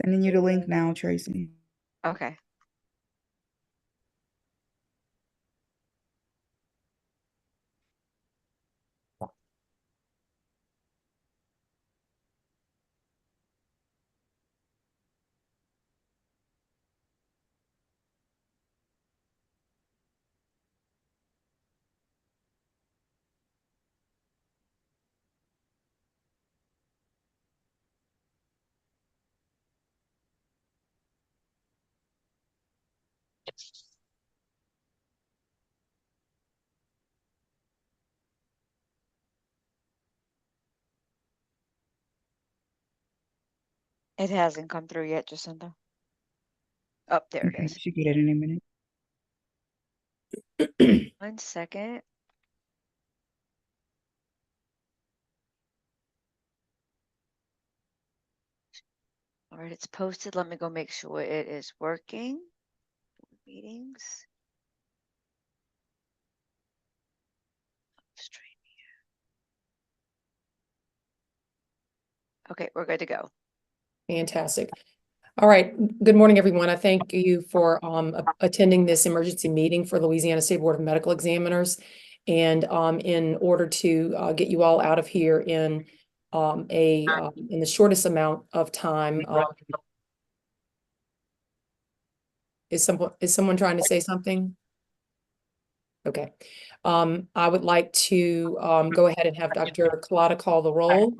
Sending you the link now, Tracy. Okay. It hasn't come through yet, Jacinda. Oh, there it Okay, is. should get it in a minute. 1 second. All right, it's posted. Let me go make sure it is working. Meetings. Stream. Okay, we're good to go. Fantastic. All right. Good morning, everyone. I thank you for attending this emergency meeting for Louisiana State Board of Medical Examiners. And in order to get you all out of here in the shortest amount of time, is someone trying to say something? Okay. I would like to go ahead and have Dr. Collada call the roll,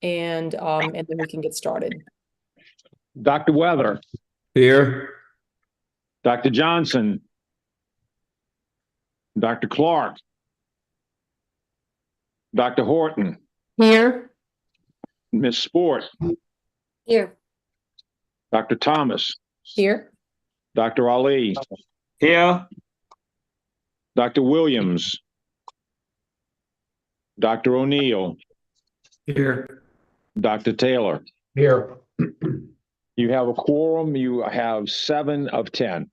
and then we can get started. Dr. Weather. Here. Dr. Johnson. Dr. Clark. Dr. Horton. Here. Ms. Sport. Here. Dr. Thomas. Here. Dr. Ali. Here. Dr. Williams. Dr. O'Neill. Here. Dr. Taylor. Here. You have a quorum. You have 7 of 10.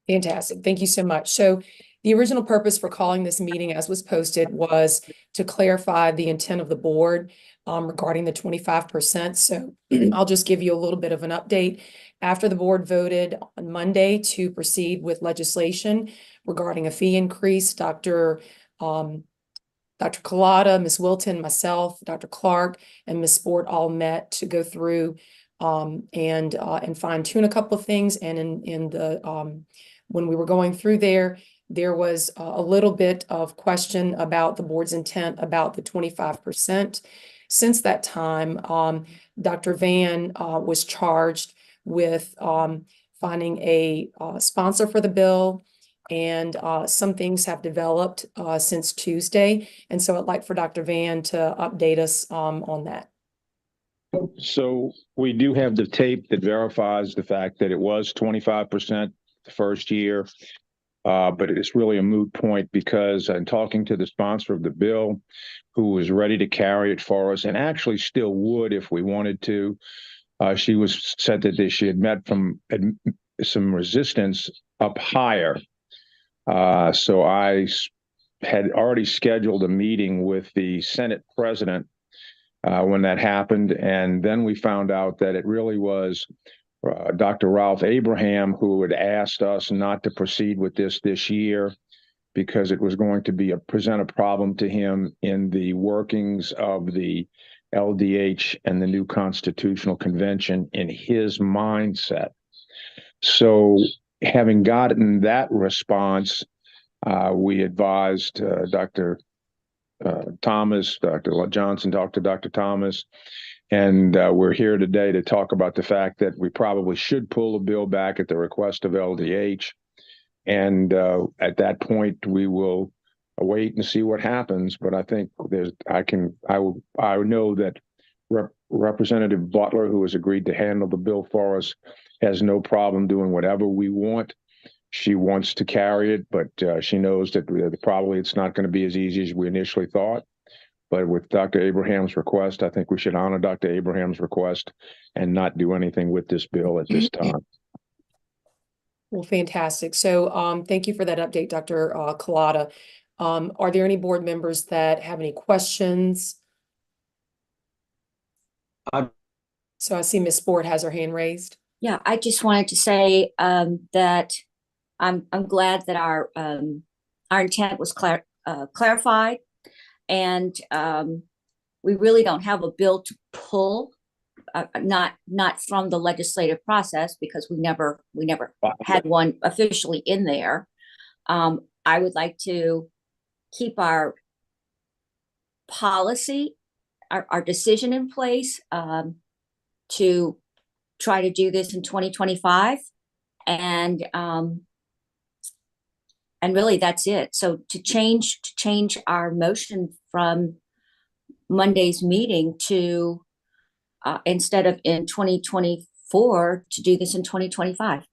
Fantastic. Thank you so much. So the original purpose for calling this meeting, as was posted, was to clarify the intent of the board regarding the 25%. So I'll just give you a little bit of an update. After the board voted on Monday to proceed with legislation regarding a fee increase, Dr. Collada, Ms. Wilton, myself, Dr. Clark, and Ms. Sport all met to go through and fine tune a couple of things. And in the when we were going through there was a little bit of question about the board's intent about the 25%. Since that time, Dr. Van was charged with finding a sponsor for the bill, and some things have developed since Tuesday. And so I'd like for Dr. Van to update us on that. So we do have the tape that verifies the fact that it was 25% the first year, but it's really a moot point because I'm talking to the sponsor of the bill, who was ready to carry it for us and actually still would if we wanted to. She said that she had met from some resistance up higher. So I had already scheduled a meeting with the Senate president when that happened. And then we found out that it really was Dr. Ralph Abraham who had asked us not to proceed with this year because it was going to present a problem to him in the workings of the LDH and the new constitutional convention in his mindset. So having gotten that response, we advised Dr. Thomas, Dr. Johnson, talked to Dr. Thomas, and we're here today to talk about the fact that we probably should pull the bill back at the request of LDH. And at that point, we will wait and see what happens. But I think I know that Representative Butler, who has agreed to handle the bill for us, has no problem doing whatever we want. She wants to carry it, but she knows that probably it's not going to be as easy as we initially thought. But with Dr. Abraham's request, I think we should honor Dr. Abraham's request and not do anything with this bill at this time. Well, fantastic. So thank you for that update, Dr. Collada. Are there any board members that have any questions? So I see Ms. Sport has her hand raised. Yeah, I just wanted to say that I'm glad that our intent was clarified, and we really don't have a bill to pull, not from the legislative process, because we never had one officially in there. I would like to keep our policy, our decision in place to try to do this in 2025, and really that's it. So to change our motion from Monday's meeting to instead of in 2024, to do this in 2025.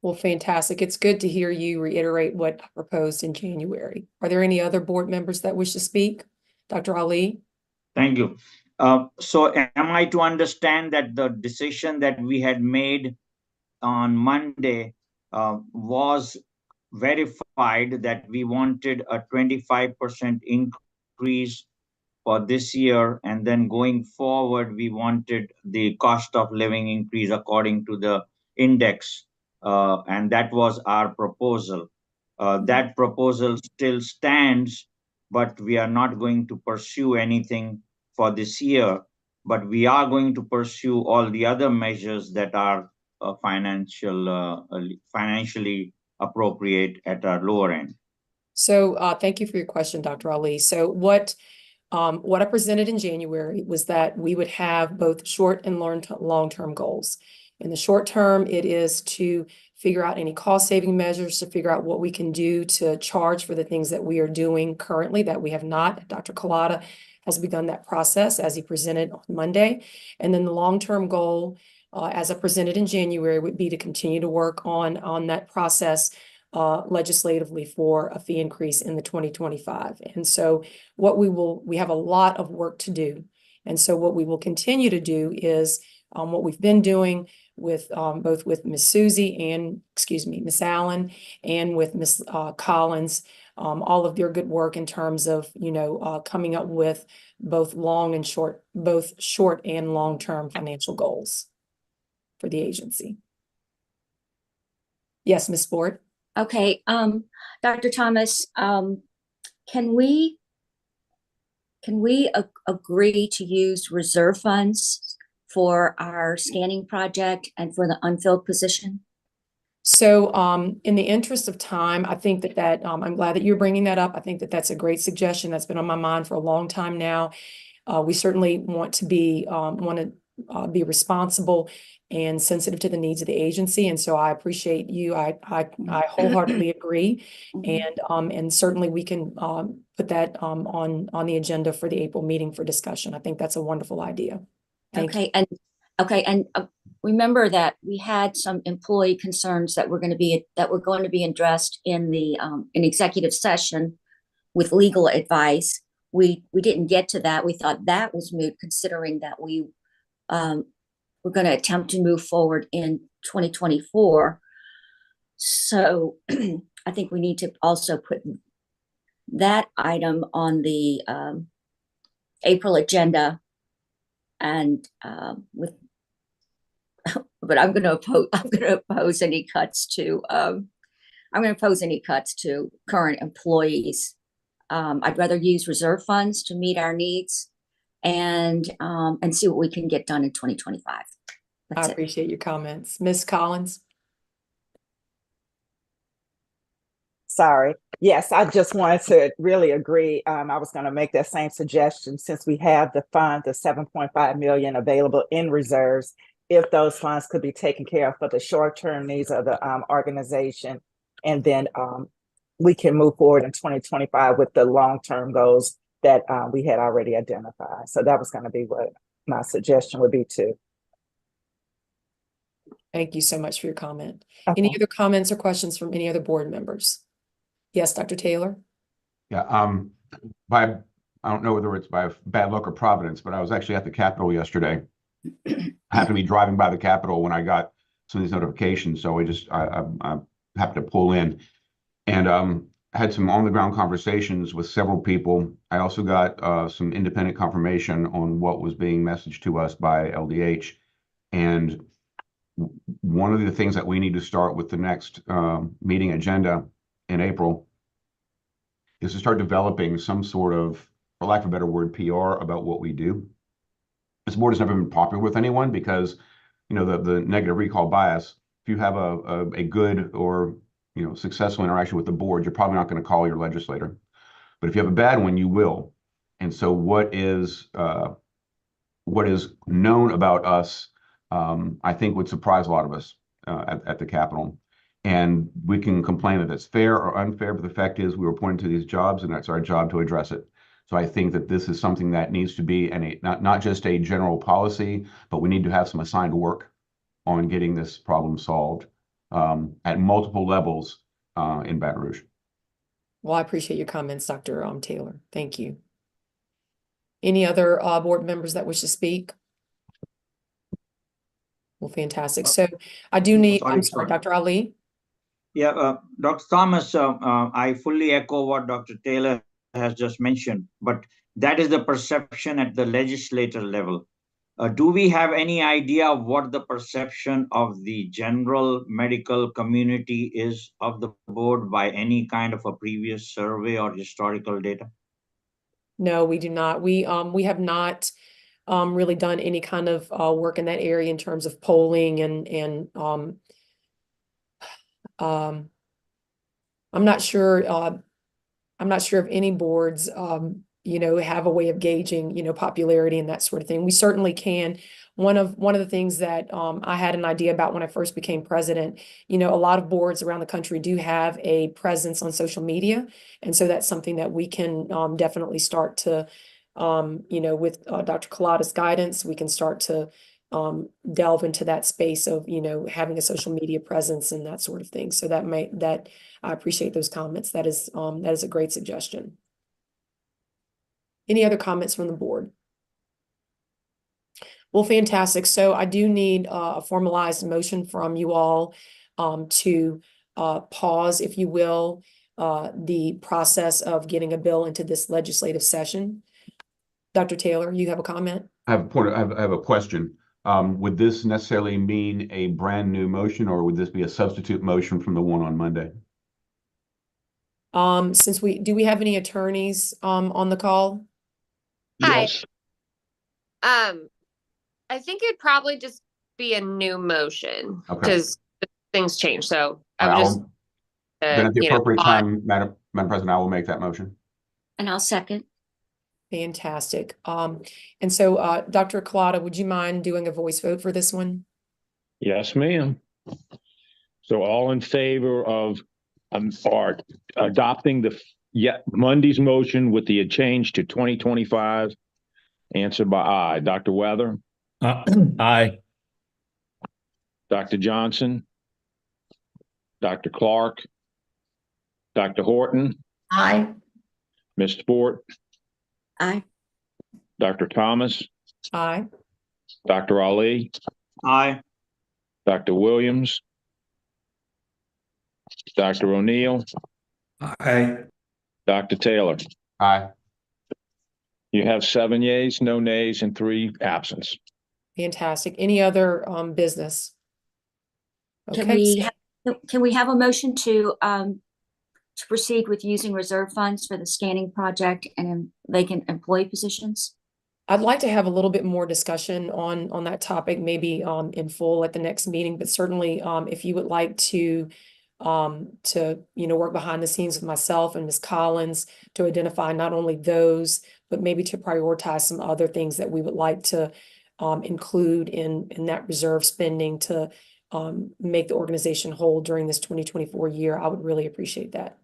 Well, fantastic. It's good to hear you reiterate what I proposed in January. Are there any other board members that wish to speak? Dr. Ali? Thank you. So am I to understand that the decision that we had made on Monday was verified, that we wanted a 25% increase for this year, and then going forward, we wanted the cost of living increase according to the index, and that was our proposal. That proposal still stands, but we are not going to pursue anything for this year, but we are going to pursue all the other measures that are financially appropriate at our lower end. So thank you for your question, Dr. Ali. So what I presented in January was that we would have both short and long-term goals. In the short term, it is to figure out any cost-saving measures, to figure out what we can do to charge for the things that we are doing currently that we have not. Dr. Collada has begun that process as he presented on Monday. And then the long-term goal, as I presented in January, would be to continue to work on that process legislatively for a fee increase in the 2025. And so we have a lot of work to do. And so what we will continue to do is what we've been doing with both with Miss Miss Allen and with Miss Collins, all of their good work in terms of, coming up with both short and long-term financial goals for the agency. Yes, Ms. Ford. Okay, Dr. Thomas, can we agree to use reserve funds for our scanning project and for the unfilled position? So in the interest of time, I think that I'm glad that you're bringing that up. I think that that's a great suggestion that's been on my mind for a long time now. We certainly want to be responsible and sensitive to the needs of the agency, and so I appreciate you. I wholeheartedly agree, and certainly we can put that on the agenda for the April meeting for discussion. I think that's a wonderful idea. Thank you. And remember that we had some employee concerns that were going to be addressed in the in executive session with legal advice. We didn't get to that. We thought that was moot, considering that we're going to attempt to move forward in 2024. So I think we need to also put that item on the April agenda, and but I'm going to oppose any cuts to current employees. I'd rather use reserve funds to meet our needs and see what we can get done in 2025. That's I appreciate your comments. Ms. Collins? Sorry. Yes, I just wanted to really agree. I was going to make that same suggestion, since we have the fund, the 7.5 million available in reserves. If those funds could be taken care of for the short-term needs of the organization, and then we can move forward in 2025 with the long-term goals that we had already identified. So that was going to be what my suggestion would be too. Thank you so much for your comment. Okay. Any other comments or questions from any other board members? Yes, Dr. Taylor? Yeah, I don't know whether it's by bad luck or providence, but I was actually at the Capitol yesterday. I happened to be driving by the Capitol when I got some of these notifications, so I happened to pull in, and had some on-the-ground conversations with several people. I also got some independent confirmation on what was being messaged to us by LDH. And one of the things that we need to start with the next meeting agenda in April is to start developing some sort of, for lack of a better word, PR about what we do. This board has never been popular with anyone because, you know, the negative recall bias. If you have a good or, you know, successful interaction with the board, you're probably not going to call your legislator. But if you have a bad one, you will. And so what is known about us, I think would surprise a lot of us at the Capitol. And we can complain that it's fair or unfair, but the fact is we were appointed to these jobs and it's our job to address it. So I think that this is something that needs to be not just a general policy, but we need to have some assigned work on getting this problem solved at multiple levels in Baton Rouge. Well, I appreciate your comments, Dr. Taylor. Thank you. Any other board members that wish to speak? Well, fantastic. So I do need, I'm sorry, Dr. Ali. Yeah, Dr. Thomas, I fully echo what Dr. Taylor has just mentioned, but that is the perception at the legislature level. Do we have any idea of what the perception of the general medical community is of the board by any kind of a previous survey or historical data? No, we do not. We have not really done any kind of work in that area in terms of polling and I'm not sure if any boards you know, have a way of gauging, you know, popularity and that sort of thing. We certainly can. One of the things that I had an idea about when I first became president, you know, a lot of boards around the country do have a presence on social media. And so that's something that we can definitely start to, you know, with Dr. Collada's guidance, we can start to delve into that space of, you know, having a social media presence and that sort of thing. So that I appreciate those comments. That is a great suggestion. Any other comments from the board? Well, fantastic. So I do need a formalized motion from you all to pause, if you will, the process of getting a bill into this legislative session. Dr. Taylor, you have a comment? I have a question. Would this necessarily mean a brand new motion, or would this be a substitute motion from the one on Monday? Since do we have any attorneys on the call? Hi. Yes. I think it'd probably just be a new motion Okay. because things change. So I I'll- would just, Then at the you know, appropriate time, Madam President, I will make that motion. And I'll second. Fantastic. And so Dr. Collada, would you mind doing a voice vote for this one? Yes, ma'am. So all in favor of or adopting Monday's motion with the change to 2025, answer by aye. Dr. Weather, Aye. Dr. Johnson, Dr. Clark, Dr. Horton, Aye. Ms. Sport, Aye. Dr. Thomas, Aye. Dr. Ali, Aye. Dr. Williams, Dr. O'Neill, Aye. Dr. Taylor. Aye. You have 7 yeas, no nays, and 3 absence. Fantastic. Any other business? Can Okay, we, can we have a motion to proceed with using reserve funds for the scanning project and vacant employee positions? I'd like to have a little bit more discussion on that topic, maybe in full at the next meeting, but certainly if you would like to work behind the scenes with myself and Ms. Collins to identify not only those, but maybe to prioritize some other things that we would like to include in that reserve spending to make the organization whole during this 2024 year, I would really appreciate that.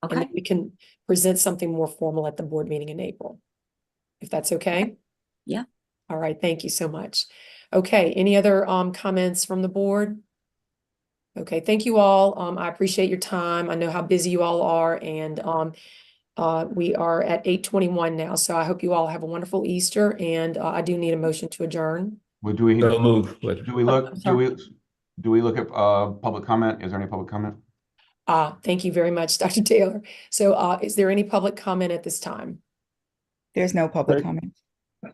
And Okay, then we can present something more formal at the board meeting in April, if that's okay. Yeah. All right, thank you so much. Okay, any other comments from the board? Okay, thank you all. I appreciate your time. I know how busy you all are, and we are at 8:21 now, so I hope you all have a wonderful Easter, and I do need a motion to adjourn. Well, do we So move. look at public comment? Is there any public comment? Thank you very much, Dr. Taylor. So is there any public comment at this time? There's no public Right. comment.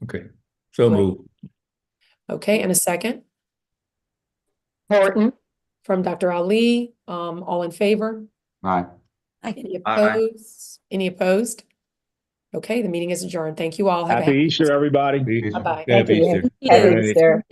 Okay. So Great. move. Okay, and a second Horton. from Dr. Ali. All in favor? Aye. Any Aye. opposed? Any opposed? Okay, the meeting is adjourned. Thank you all. Have a Happy Easter, everybody. Bye-bye. Happy Thank you. Easter. Happy All right. Easter.